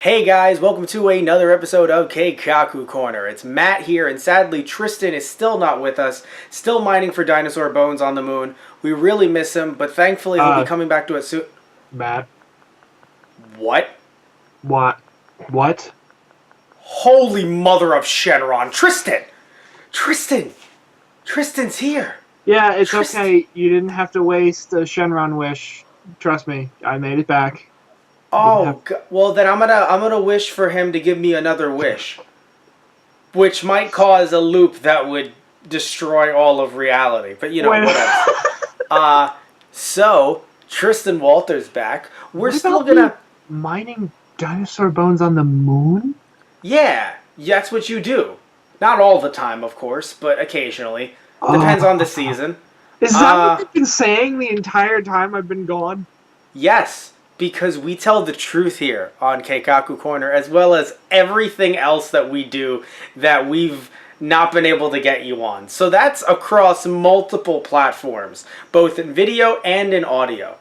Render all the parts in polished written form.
Hey guys, welcome to another episode of Keikaku Korner. It's Matt here, and sadly Tristan is still not with us, still mining for dinosaur bones on the moon. We really miss him, but thankfully he'll be coming back to us soon. Matt. What? What? What? Holy mother of Shenron! Tristan! Tristan's here! Yeah, it's okay. You didn't have to waste a Shenron wish. Trust me, I made it back. Oh, well then I'm gonna wish for him to give me another wish. Which might cause a loop that would destroy all of reality. But whatever. So, Tristan Walter's back. We're still gonna... mining dinosaur bones on the moon? Yeah, that's what you do. Not all the time, of course, but occasionally. Depends on the season. Is that what you've been saying the entire time I've been gone? Yes, because we tell the truth here on Keikaku Korner, as well as everything else that we do that we've not been able to get you on. So that's across multiple platforms, both in video and in audio.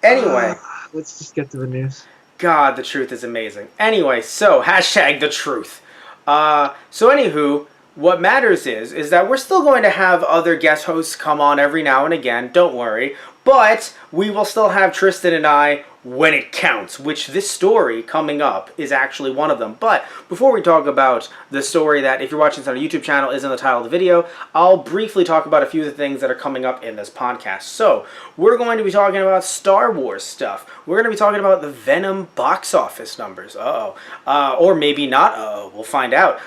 Anyway. Let's just get to the news. God, the truth is amazing. Anyway, so, hashtag the truth. Anywho, what matters is that we're still going to have other guest hosts come on every now and again, don't worry. But we will still have Tristan and I when it counts, which this story coming up is actually one of them. But before we talk about the story that, if you're watching this on a YouTube channel, is in the title of the video, I'll briefly talk about a few of the things that are coming up in this podcast. So, we're going to be talking about Star Wars stuff. We're going to be talking about the Venom box office numbers. Or maybe not. We'll find out.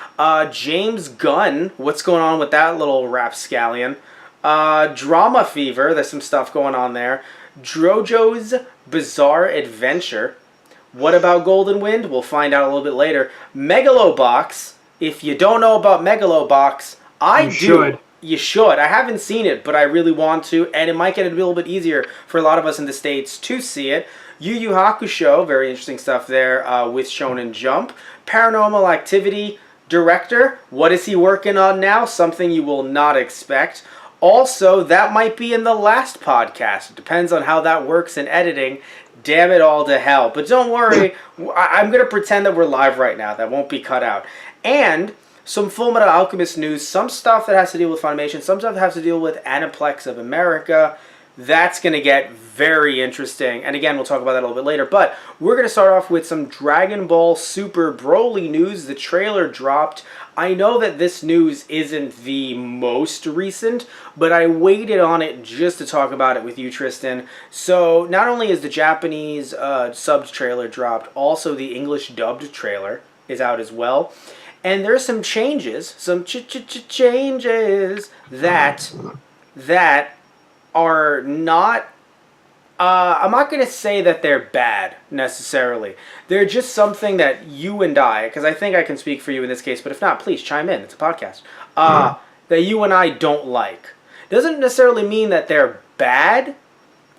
James Gunn, what's going on with that little rapscallion? Drama Fever, there's some stuff going on there. Drojo's Bizarre Adventure. What about Golden Wind? We'll find out a little bit later. Megalobox. If you don't know about Megalobox, You should. I haven't seen it, but I really want to, and it might get a little bit easier for a lot of us in the States to see it. Yu Yu Hakusho, very interesting stuff there with Shonen Jump. Paranormal Activity director. What is he working on now? Something you will not expect. Also, that might be in the last podcast. It depends on how that works in editing. Damn it all to hell. But don't worry, I'm going to pretend that we're live right now. That won't be cut out. And some Fullmetal Alchemist news, some stuff that has to deal with Funimation, some stuff that has to deal with Aniplex of America. That's going to get very interesting. And again, we'll talk about that a little bit later. But we're going to start off with some Dragon Ball Super Broly news. The trailer dropped. I know that this news isn't the most recent, but I waited on it just to talk about it with you, Tristan. So not only is the Japanese subbed trailer dropped, also the English dubbed trailer is out as well. And there's some changes, changes that are not, I'm not going to say that they're bad, necessarily. They're just something that you and I, because I think I can speak for you in this case, but if not, please chime in, it's a podcast, that you and I don't like. Doesn't necessarily mean that they're bad,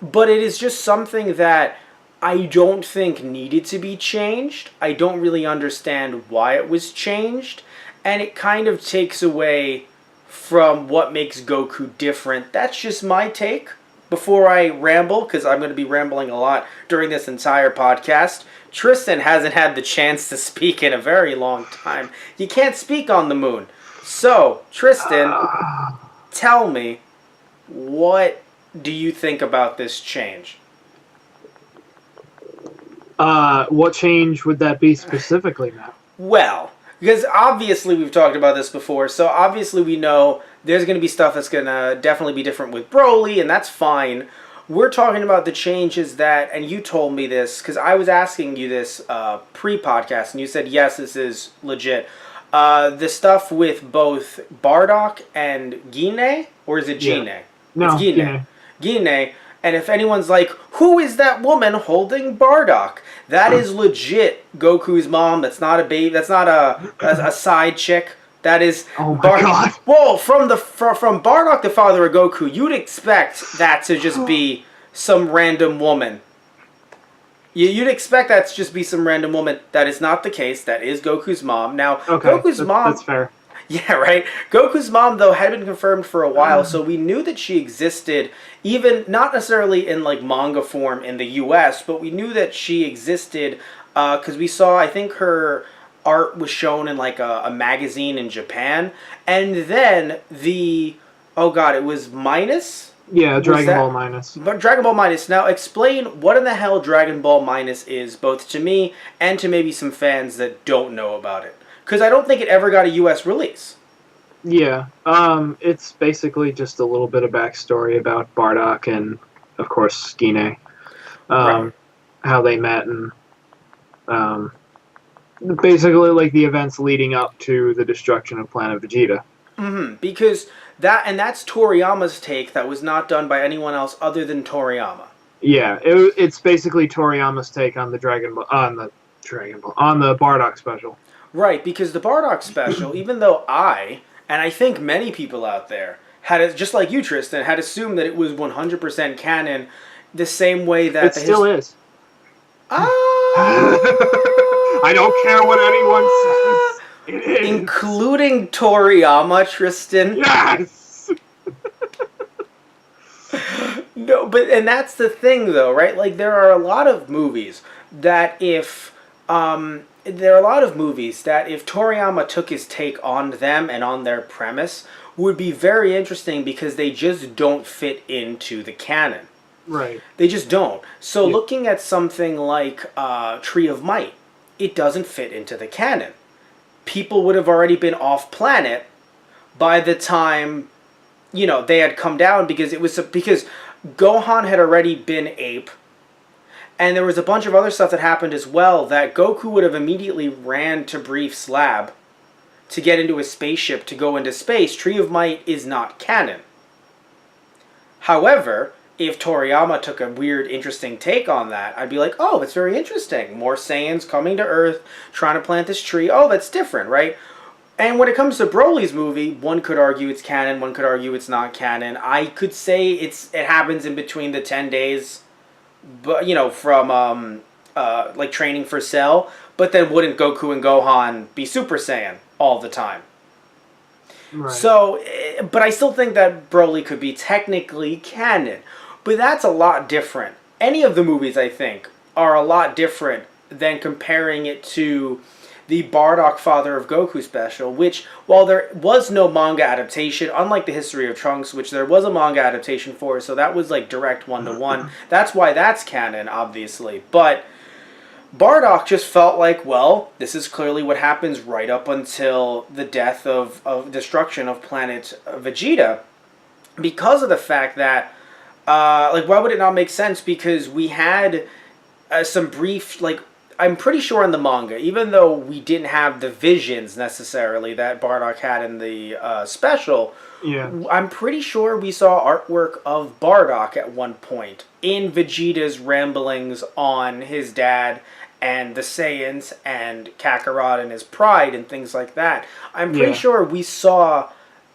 but it is just something that I don't think needed to be changed. I don't really understand why it was changed, and it kind of takes away from what makes Goku different. That's just my take. Before I ramble, because I'm going to be rambling a lot during this entire podcast, Tristan hasn't had the chance to speak in a very long time. You can't speak on the moon. So, Tristan, tell me, what do you think about this change? What change would that be specifically, Matt? Well, because obviously we've talked about this before, so obviously we know there's going to be stuff that's going to definitely be different with Broly, and that's fine. We're talking about the changes that, and you told me this, because I was asking you this pre-podcast, and you said, yes, this is legit. The stuff with both Bardock and Gine, or is it Gine? Yeah. No, it's Gine. Gine. And if anyone's like, who is that woman holding Bardock? That is legit Goku's mom. That's not a baby. That's not a side chick. That is... Oh my God. Whoa, from Bardock, the father of Goku, you'd expect that to just be some random woman. You'd expect that to just be some random woman. That is not the case. That is Goku's mom. Now, okay, Goku's mom... That's fair. Yeah, right? Goku's mom, though, had been confirmed for a while, so we knew that she existed, even not necessarily in, like, manga form in the U.S., but we knew that she existed because we saw, I think her art was shown in like a magazine in Japan, and then oh god, it was Minus. Yeah, Was Dragon that Ball Minus. but Dragon Ball Minus? Now explain what in the hell Dragon Ball Minus is, both to me and to maybe some fans that don't know about it, because I don't think it ever got a U.S. release. Yeah, it's basically just a little bit of backstory about Bardock and, of course, Skine. Right. How they met and um, basically like the events leading up to the destruction of Planet Vegeta. Because that's Toriyama's take. That was not done by anyone else other than Toriyama. Yeah, it's basically Toriyama's take on the on the Bardock special. Right, because the Bardock special, even though and I think many people out there, just like you, Tristan, had assumed that it was 100% canon, the same way that... It still is. Ah! I don't care what anyone says. It is. Including Toriyama, Tristan. Yes! No, and that's the thing, though, right? Like, there are a lot of movies that if Toriyama took his take on them and on their premise, would be very interesting because they just don't fit into the canon. Right. They just don't. So looking at something like Tree of Might, it doesn't fit into the canon. People would have already been off planet by the time, they had come down, because because Gohan had already been ape. And there was a bunch of other stuff that happened as well that Goku would have immediately ran to Brief's lab to get into a spaceship to go into space. Tree of Might is not canon. However, if Toriyama took a weird, interesting take on that, I'd be like, oh, that's very interesting. More Saiyans coming to Earth, trying to plant this tree. Oh, that's different, right? And when it comes to Broly's movie, one could argue it's canon, one could argue it's not canon. I could say it happens in between the 10 days, but from like training for Cell. But then wouldn't Goku and Gohan be Super Saiyan all the time? Right. So, but I still think that Broly could be technically canon. But that's a lot different. Any of the movies, I think, are a lot different than comparing it to the Bardock Father of Goku special, which, while there was no manga adaptation, unlike the History of Trunks, which there was a manga adaptation for, so that was like direct one-to-one. That's why that's canon, obviously. But Bardock just felt like, well, this is clearly what happens right up until the death of destruction of planet Vegeta, because of the fact that, why would it not make sense? Because we had some brief, I'm pretty sure in the manga, even though we didn't have the visions necessarily that Bardock had in the special, I'm pretty sure we saw artwork of Bardock at one point in Vegeta's ramblings on his dad and the Saiyans and Kakarot and his pride and things like that. I'm pretty sure we saw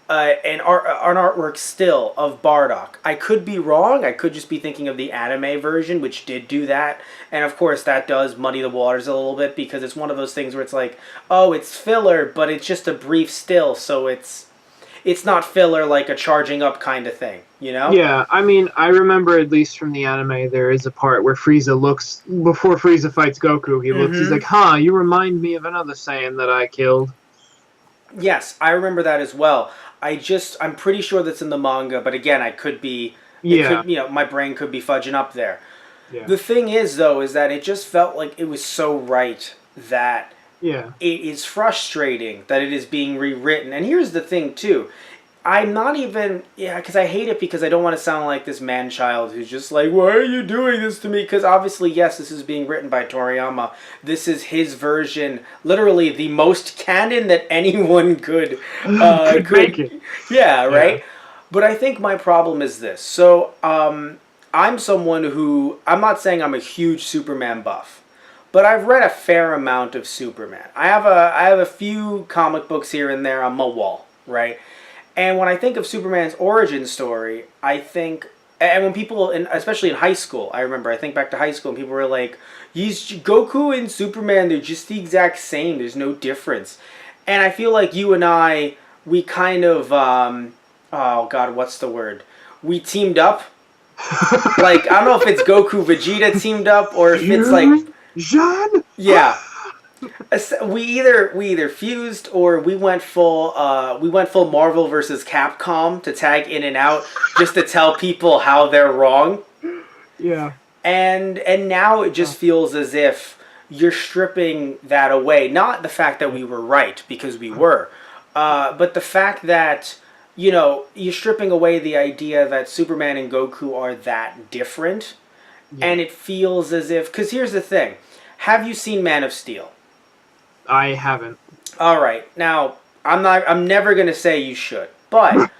an artwork still of Bardock. I could be wrong. I could just be thinking of the anime version, which did do that. And of course, that does muddy the waters a little bit, because it's one of those things where it's like, oh, it's filler, but it's just a brief still, so it's not filler like a charging up kind of thing, Yeah, I mean, I remember, at least from the anime, there is a part where Frieza looks, before Frieza fights Goku, he looks, he's like, you remind me of another Saiyan that I killed. Yes, I remember that as well. I'm pretty sure that's in the manga, but again, I could be, my brain could be fudging up there. Yeah. The thing is, though, is that it just felt like it was so right that it is frustrating that it is being rewritten. And here's the thing, too. I'm not even, because I hate it, because I don't want to sound like this man-child who's just like, why are you doing this to me? Because obviously, yes, this is being written by Toriyama. This is his version, literally the most canon that anyone could make it. Yeah, right? Yeah. But I think my problem is this. So, I'm someone who, I'm not saying I'm a huge Superman buff, but I've read a fair amount of Superman. I have a few comic books here and there on my wall, right? And when I think of Superman's origin story, I think, and when people, especially in high school, I think back to high school, and people were like, Goku and Superman, they're just the exact same, there's no difference. And I feel like you and I, we kind of, oh god, what's the word? We teamed up. I don't know if it's Goku Vegeta teamed up, or if it's like... Jean? Yeah. We either fused or we went full Marvel versus Capcom to tag in and out just to tell people how they're wrong. Yeah. And now it just feels as if you're stripping that away. Not the fact that we were right, because we were, but the fact that you're stripping away the idea that Superman and Goku are that different, and it feels as if, because here's the thing: have you seen Man of Steel? I haven't. All right, now I'm never gonna say you should, but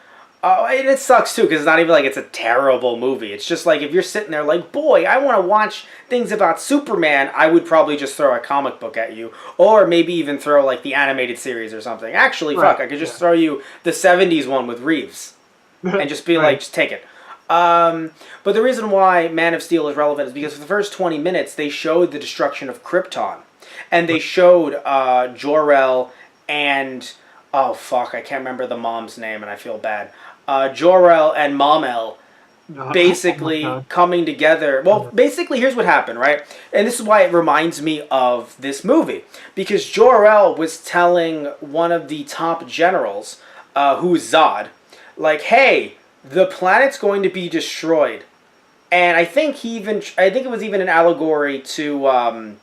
and it sucks too, because it's not even like it's a terrible movie. It's just like if you're sitting there like, boy, I want to watch things about Superman, I would probably just throw a comic book at you, or maybe even throw like the animated series or something. Actually, Right, fuck, I could just throw you the '70s one with Reeves, and just be like, just take it. But the reason why Man of Steel is relevant is because for the first 20 minutes they showed the destruction of Krypton, and they showed Jor-El and oh fuck, I can't remember the mom's name, and I feel bad. Jor-El and Mom-El basically coming together. Well, basically, here's what happened, right? And this is why it reminds me of this movie, because Jor-El was telling one of the top generals, who's Zod, like, hey, the planet's going to be destroyed. And I think it was even an allegory to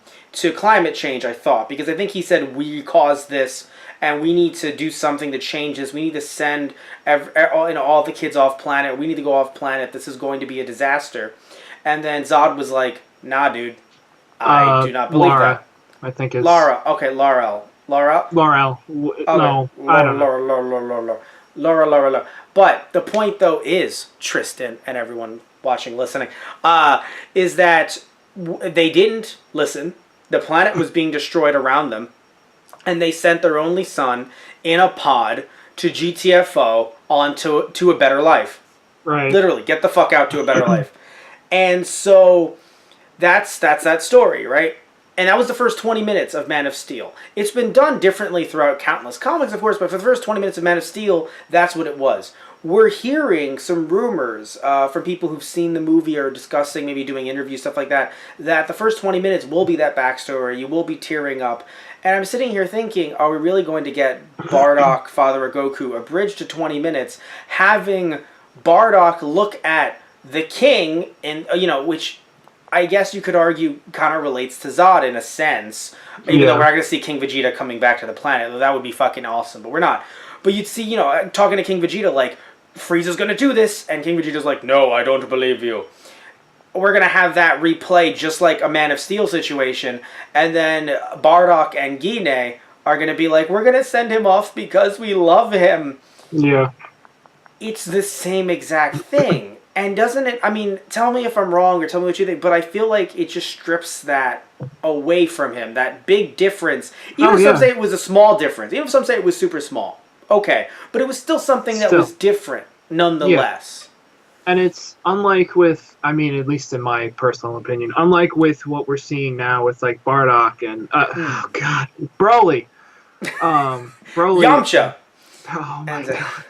climate change, I thought, because I think he said we caused this and we need to do something to change this. We need to send all the kids off planet. We need to go off planet. This is going to be a disaster. And then Zod was like, nah, dude, I do not believe Lara, that. I think it's Lara. Okay, Laurel. Laura? Laurel. Okay. No, I don't know. Laura. But the point, though, is, Tristan and everyone watching, listening, is that they didn't listen. The planet was being destroyed around them, and they sent their only son in a pod to GTFO to a better life. Right. Literally, get the fuck out to a better life. And so that's that story, right? And that was the first 20 minutes of Man of Steel. It's been done differently throughout countless comics, of course, but for the first 20 minutes of Man of Steel, that's what it was. We're hearing some rumors from people who've seen the movie or discussing, maybe doing interviews, stuff like that, that the first 20 minutes will be that backstory. You will be tearing up. And I'm sitting here thinking, are we really going to get Bardock, Father of Goku, abridged to 20 minutes, having Bardock look at the king, and which I guess you could argue kind of relates to Zod in a sense, even though we're not going to see King Vegeta coming back to the planet. That would be fucking awesome, but we're not. But you'd see, talking to King Vegeta, like, Frieza's going to do this, and King Vegeta's like, no, I don't believe you. We're going to have that replay just like a Man of Steel situation, and then Bardock and Guinea are going to be like, we're going to send him off because we love him. Yeah. It's the same exact thing. And doesn't it, I mean, tell me if I'm wrong or tell me what you think, but I feel like it just strips that away from him, that big difference. Even if some say it was a small difference, even if some say it was super small. Okay, but it was still something that was different, nonetheless. Yeah. And it's unlike with, I mean, at least in my personal opinion, unlike with what we're seeing now with, like, Bardock and, oh, God, Broly. Broly. Yamcha. Oh, my God.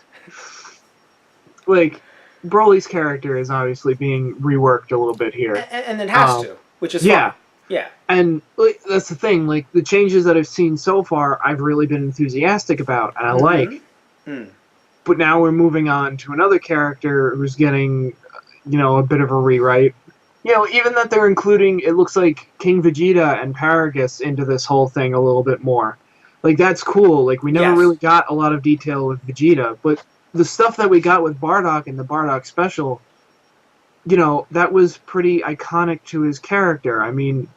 Like, Broly's character is obviously being reworked a little bit here. And it has to, which is fine. Yeah. And like, that's the thing. Like, the changes that I've seen so far, I've really been enthusiastic about, and I like. But now we're moving on to another character who's getting, a bit of a rewrite. Even that they're including, it looks like King Vegeta and Paragus into this whole thing a little bit more. Like, that's cool. Like, we never really got a lot of detail with Vegeta, but the stuff that we got with Bardock and the Bardock special, that was pretty iconic to his character. I mean,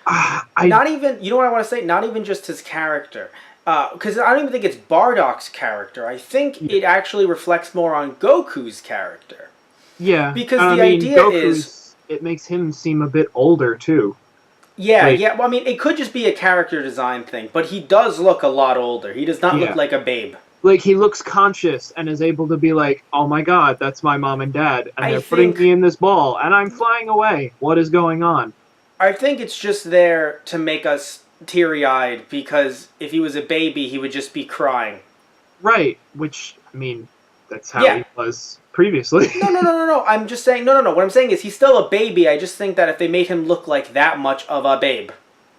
not even, you know what I want to say? Not even just his character. Because I don't even think it's Bardock's character. I think it actually reflects more on Goku's character. Yeah. Because the idea is, it makes him seem a bit older, too. Yeah. Well, I mean, it could just be a character design thing, but he does look a lot older. He does not look like a babe. Like, he looks conscious and is able to be like, oh my god, that's my mom and dad, and they're putting me in this ball, and I'm flying away. What is going on? I think it's just there to make us teary-eyed, because if he was a baby, he would just be crying. Right, which, I mean, that's how he was previously. No. I'm just saying, no. What I'm saying is he's still a baby. I just think that if they made him look like that much of a babe,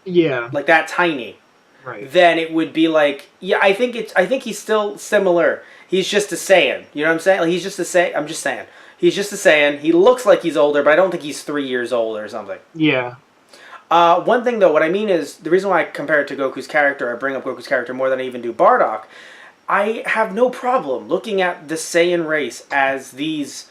Yeah. like that tiny, Right. then it would be like, yeah, I think he's still similar. He's just a Saiyan. You know what I'm saying? Like, he's just a Saiyan. I'm just saying. He's just a Saiyan. He looks like he's older, but I don't think he's 3 years old or something. Yeah. One thing, though, what I mean is, the reason why I compare it to Goku's character, I bring up Goku's character more than I even do Bardock, I have no problem looking at the Saiyan race as these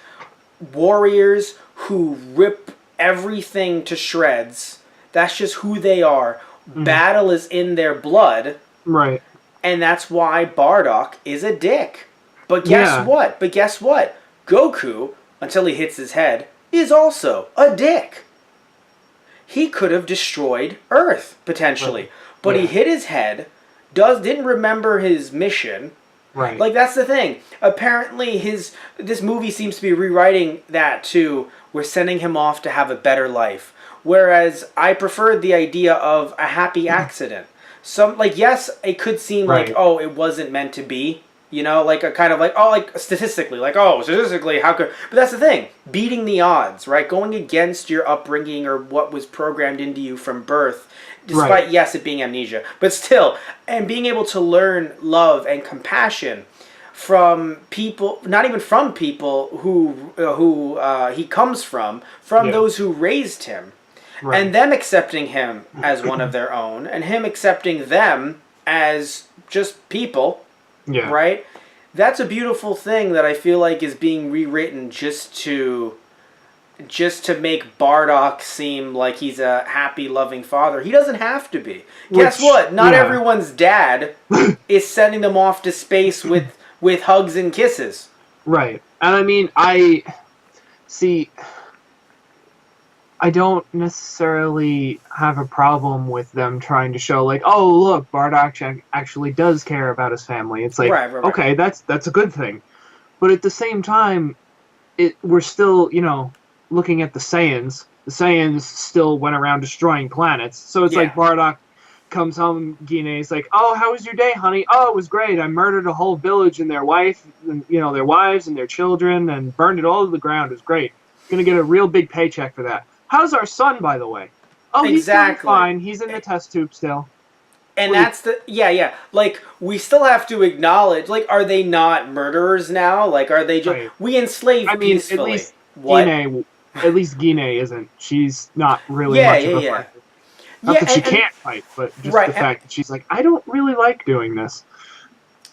warriors who rip everything to shreds. That's just who they are. Mm-hmm. Battle is in their blood. Right. And that's why Bardock is a dick. But guess what? Goku, until he hits his head, is also a dick. He could have destroyed Earth, potentially. Right. But he hit his head, didn't remember his mission. Right. Like, that's the thing. Apparently, this movie seems to be rewriting that to, we're sending him off to have a better life. Whereas I preferred the idea of a happy accident. Yes, it could seem like, oh, it wasn't meant to be. You know, like a kind of like, oh, like statistically, how could... But that's the thing. Beating the odds, right? Going against your upbringing or what was programmed into you from birth. Despite, yes, it being amnesia. But still, and being able to learn love and compassion from people, not even from people who he comes from those who raised him. Right. And them accepting him as one of their own, and him accepting them as just people. Yeah. Right? That's a beautiful thing that I feel like is being rewritten just to make Bardock seem like he's a happy, loving father. He doesn't have to be. Guess what? Not everyone's dad is sending them off to space with hugs and kisses. Right. And I mean, I don't necessarily have a problem with them trying to show, like, oh, look, Bardock actually does care about his family. It's like, okay, that's a good thing. But at the same time, we're still, looking at the Saiyans. The Saiyans still went around destroying planets. So it's like Bardock comes home, Guinea's like, oh, how was your day, honey? Oh, it was great. I murdered a whole village and their wives and their children and burned it all to the ground. It was great. Gonna get a real big paycheck for that. How's our son, by the way? Oh, he's doing fine. He's in the test tube still. And that's the... Yeah. Like, we still have to acknowledge... Like, are they not murderers now? Like, are they just... Right. We enslave peacefully. At least Guinea isn't. She's not really much of a fighter. Not that she can't fight, but just the fact that she's like, I don't really like doing this.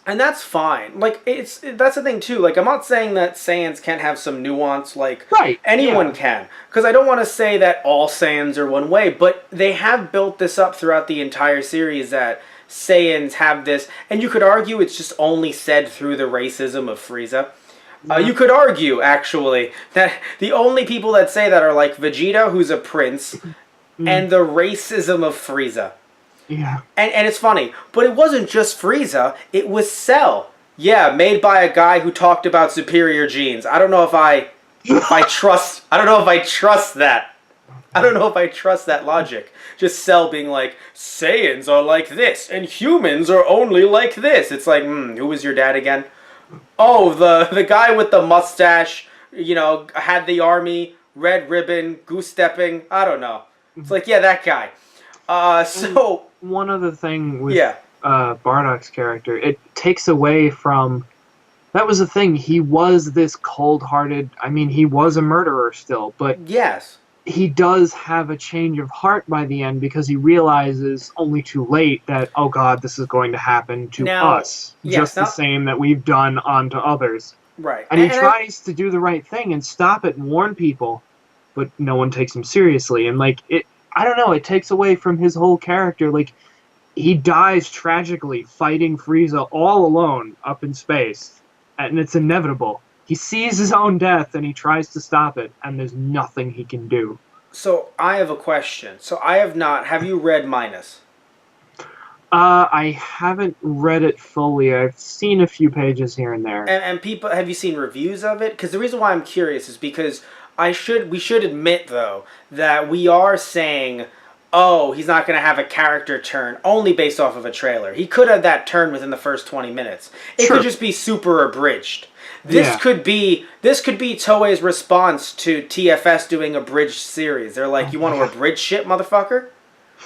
And that's fine. Like, that's the thing, too. Like, I'm not saying that Saiyans can't have some nuance. Like, anyone can. Because I don't want to say that all Saiyans are one way. But they have built this up throughout the entire series that Saiyans have this. And you could argue it's just only said through the racism of Frieza. You could argue, actually, that the only people that say that are, like, Vegeta, who's a prince, and the racism of Frieza. Yeah. And it's funny, but it wasn't just Frieza, it was Cell. Yeah, made by a guy who talked about superior genes. I don't know if I trust that. I don't know if I trust that logic. Just Cell being like, Saiyans are like this, and humans are only like this. It's like, who was your dad again? Oh, the guy with the mustache, had the army, red ribbon, goose-stepping. I don't know. It's like, yeah, that guy. So... One other thing with Bardock's character, it takes away from... That was the thing. He was this cold-hearted... I mean, he was a murderer still, but... Yes. He does have a change of heart by the end because he realizes only too late that, oh God, this is going to happen to us. Just the same that we've done onto others. Right. And he tries to do the right thing and stop it and warn people, but no one takes him seriously. And, like, I don't know, it takes away from his whole character. Like, he dies tragically fighting Frieza all alone up in space, and it's inevitable. He sees his own death, and he tries to stop it, and there's nothing he can do. So, I have a question. Have you read Minus? I haven't read it fully. I've seen a few pages here and there. And people, have you seen reviews of it? Because the reason why I'm curious is because we should admit, though, that we are saying oh, he's not going to have a character turn only based off of a trailer. He could have that turn within the first 20 minutes. It could just be super abridged. This could be Toei's response to TFS doing a bridge series. They're like, you want to abridge shit, motherfucker?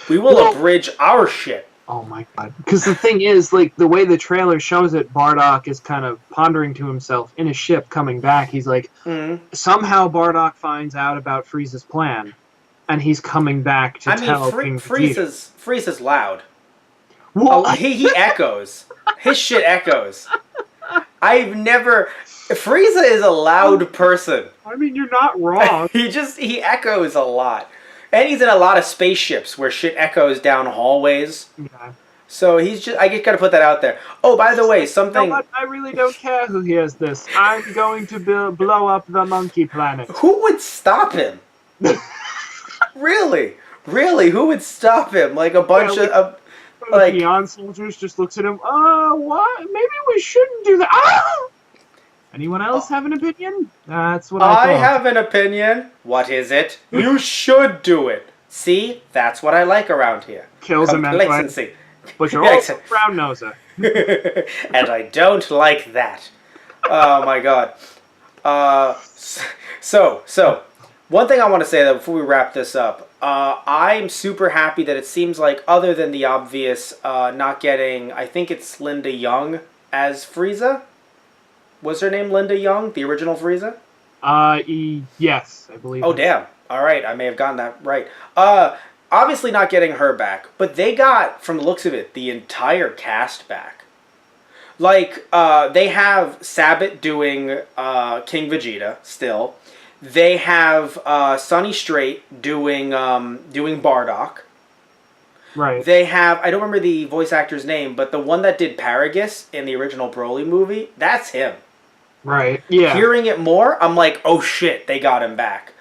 We will abridge our shit. Oh my god. Because the thing is, like, the way the trailer shows it, Bardock is kind of pondering to himself in a ship coming back. He's like, somehow Bardock finds out about Frieza's plan, and he's coming back to tell King Vegeta. Frieza's loud. Well, he echoes. His shit echoes. Frieza is a loud person. I mean, you're not wrong. he echoes a lot. And he's in a lot of spaceships where shit echoes down hallways. Yeah. So I just gotta put that out there. Oh, by the way, something... You know what? I really don't care who hears this. I'm going to blow up the monkey planet. Who would stop him? Really? Who would stop him? Like a bunch of... Like, Beyond soldiers just looks at him. What? Maybe we shouldn't do that. Ah! Anyone else have an opinion? That's what I thought. I have an opinion. What is it? You should do it. See? That's what I like around here. Kills a complacency. But you're also brown noser. And I don't like that. Oh my god. So one thing I want to say though before we wrap this up, I'm super happy that it seems like, other than the obvious not getting, I think it's Linda Young as Frieza. Was her name Linda Young, the original Frieza? Yes, I believe. Oh, damn. All right, I may have gotten that right. Obviously not getting her back, but they got, from the looks of it, the entire cast back. Like, they have Sabbath doing King Vegeta still. They have Sonny Strait doing Bardock. Right. They have, I don't remember the voice actor's name, but the one that did Paragus in the original Broly movie, that's him. Right, yeah. Hearing it more, I'm like, oh shit, they got him back.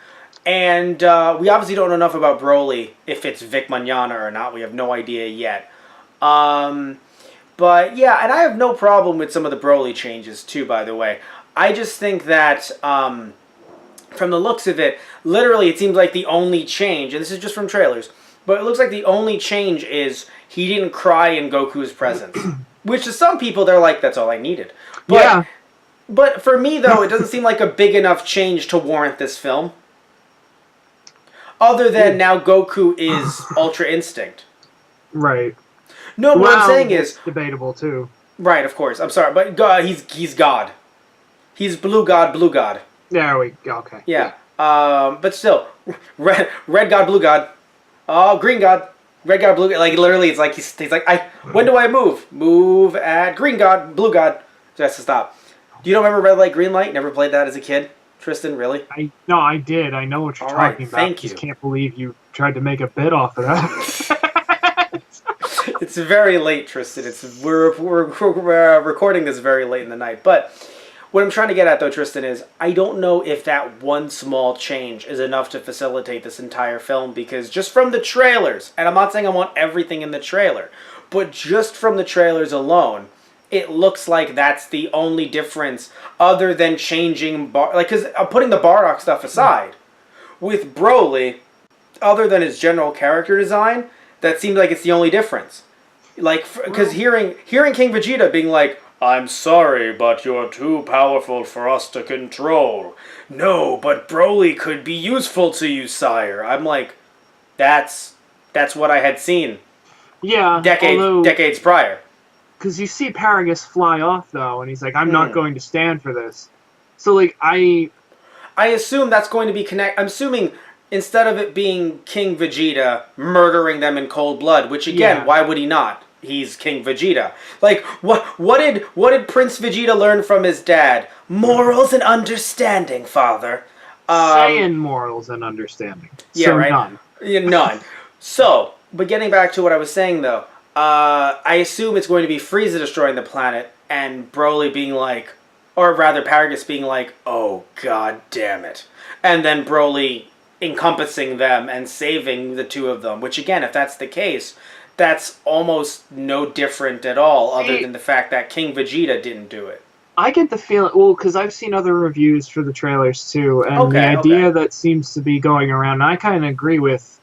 And we obviously don't know enough about Broly, if it's Vic Mignogna or not. We have no idea yet. But yeah, and I have no problem with some of the Broly changes too, by the way. I just think that, from the looks of it, literally it seems like the only change, and this is just from trailers, but it looks like the only change is he didn't cry in Goku's presence. Which to some people, they're like, that's all I needed. But, yeah. But for me, though, it doesn't seem like a big enough change to warrant this film. Other than now Goku is Ultra Instinct. Right. No, what I'm saying is... debatable, too. Right, of course. I'm sorry, but God, he's God. He's Blue God. There we go, okay. Yeah. But still, red God, Blue God. Oh, green God. Red God, Blue God. Like, literally, it's like, he's like, when do I move? Move at green God, Blue God. So has to stop. Do you don't remember Red Light, Green Light? Never played that as a kid? Tristan, really? No, I did. I know what you're talking about. Thank you. I just can't believe you tried to make a bit off of that. It's very late, Tristan. We're recording this very late in the night. But what I'm trying to get at, though, Tristan, is I don't know if that one small change is enough to facilitate this entire film, because just from the trailers, and I'm not saying I want everything in the trailer, but just from the trailers alone, it looks like that's the only difference other than changing... because I'm putting the Bardock stuff aside. With Broly, other than his general character design, that seems like it's the only difference. Like, because hearing King Vegeta being like, I'm sorry, but you're too powerful for us to control. No, but Broly could be useful to you, sire. I'm like, that's what I had seen. Yeah, decades prior. Because you see Paragus fly off, though, and he's like, I'm not going to stand for this. So, like, I assume that's going to be I'm assuming instead of it being King Vegeta murdering them in cold blood, which, again, why would he not? He's King Vegeta. Like, what did Prince Vegeta learn from his dad? Morals and understanding, father. Saying morals and understanding. Yeah, so right? None. Yeah, none. So, but getting back to what I was saying, though, I assume it's going to be Frieza destroying the planet and Broly being like, or rather Paragus being like, oh, god damn it. And then Broly encompassing them and saving the two of them, which again, if that's the case, that's almost no different at all, other than the fact that King Vegeta didn't do it. I get the feeling, well, because I've seen other reviews for the trailers too, and the idea that seems to be going around, and I kind of agree with,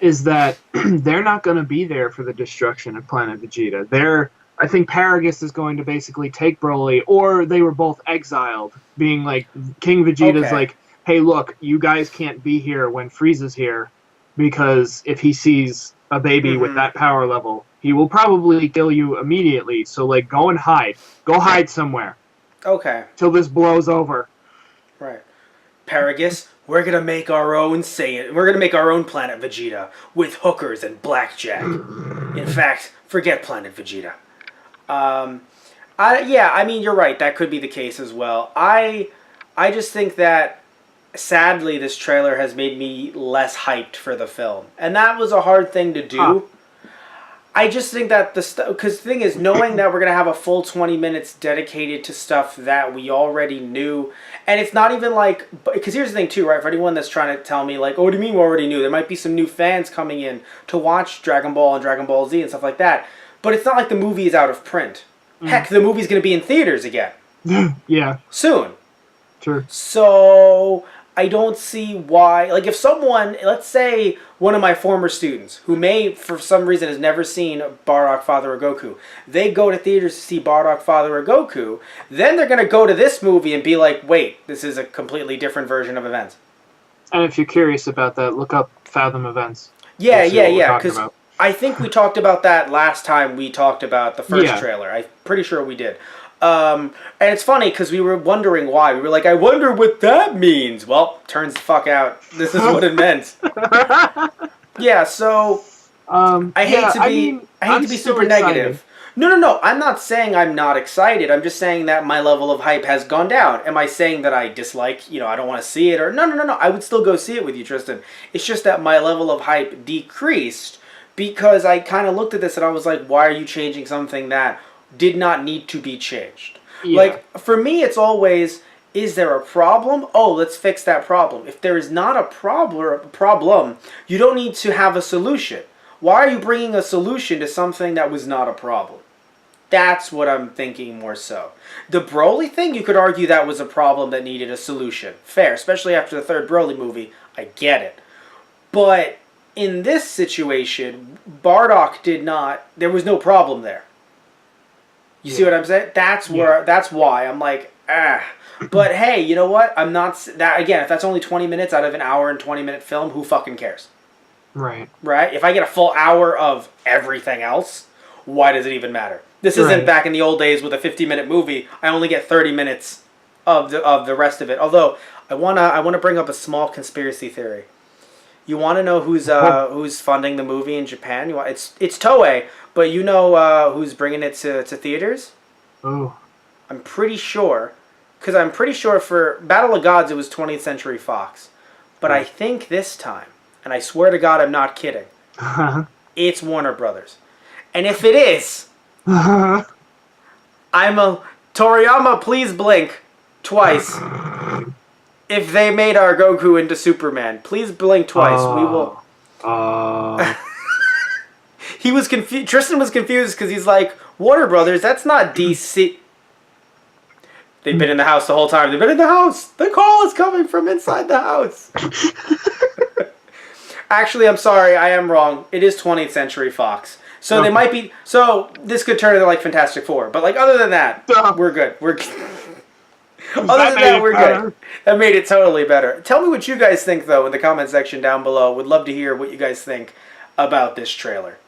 is that they're not going to be there for the destruction of Planet Vegeta. I think Paragus is going to basically take Broly, or they were both exiled, being like, King Vegeta's Okay. like, hey, look, you guys can't be here when Frieza's here, because if he sees a baby with that power level, he will probably kill you immediately. So, like, go and hide. Go hide somewhere. Okay. Till this blows over. Right. Paragus, we're gonna make our own Saiyan. We're gonna make our own Planet Vegeta with hookers and blackjack. In fact, forget Planet Vegeta. I mean, you're right. That could be the case as well. I just think that sadly this trailer has made me less hyped for the film, and that was a hard thing to do. Huh. I just think that because the thing is, knowing that we're gonna have a full 20 minutes dedicated to stuff that we already knew, and it's not even like, because here's the thing too, right? For anyone that's trying to tell me like, oh, what do you mean we already knew? There might be some new fans coming in to watch Dragon Ball and Dragon Ball Z and stuff like that, but it's not like the movie is out of print. Heck, the movie's gonna be in theaters again. Yeah. Soon. Sure. So I don't see why, like if someone, let's say one of my former students who may for some reason has never seen Bardock Father of Goku, they go to theaters to see Bardock Father of Goku, then they're going to go to this movie and be like, wait, this is a completely different version of events. And if you're curious about that, look up Fathom Events. Yeah, because I think we talked about that last time we talked about the first trailer. I'm pretty sure we did. And it's funny because we were wondering why. We were like, I wonder what that means. Well, turns the fuck out. This is what it meant. Yeah, so I hate to be super negative. No. I'm not saying I'm not excited. I'm just saying that my level of hype has gone down. Am I saying that I dislike, I don't want to see it? Or no. I would still go see it with you, Tristan. It's just that my level of hype decreased because I kind of looked at this and I was like, why are you changing something that did not need to be changed? Yeah. Like, for me, it's always, is there a problem? Oh, let's fix that problem. If there is not a problem, you don't need to have a solution. Why are you bringing a solution to something that was not a problem? That's what I'm thinking more so. The Broly thing, you could argue that was a problem that needed a solution. Fair, especially after the third Broly movie. I get it. But in this situation, Bardock there was no problem there. You see what I'm saying? That's why I'm like, But hey, you know what? I'm not that again. If that's only 20 minutes out of an hour and 20-minute film, who fucking cares? Right. Right. If I get a full hour of everything else, why does it even matter? This isn't back in the old days with a 50-minute movie. I only get 30 minutes of the rest of it. Although I wanna bring up a small conspiracy theory. You want to know who's funding the movie in Japan? It's Toei, but you know who's bringing it to theaters? Oh. I'm pretty sure, because I'm pretty sure for Battle of Gods it was 20th Century Fox, but I think this time, and I swear to God I'm not kidding, it's Warner Brothers. And if it is, Toriyama, please blink twice. If they made our Goku into Superman, please blink twice. We will. He was confused. Tristan was confused because he's like, Warner Brothers, that's not DC. They've been in the house the whole time. They've been in the house. The call is coming from inside the house. Actually, I'm sorry. I am wrong. It is 20th Century Fox. So they might be. So this could turn into like Fantastic Four. But like other than that, we're good. We're other than that, we're good. That made it totally better. Tell me what you guys think, though, in the comment section down below. Would love to hear what you guys think about this trailer.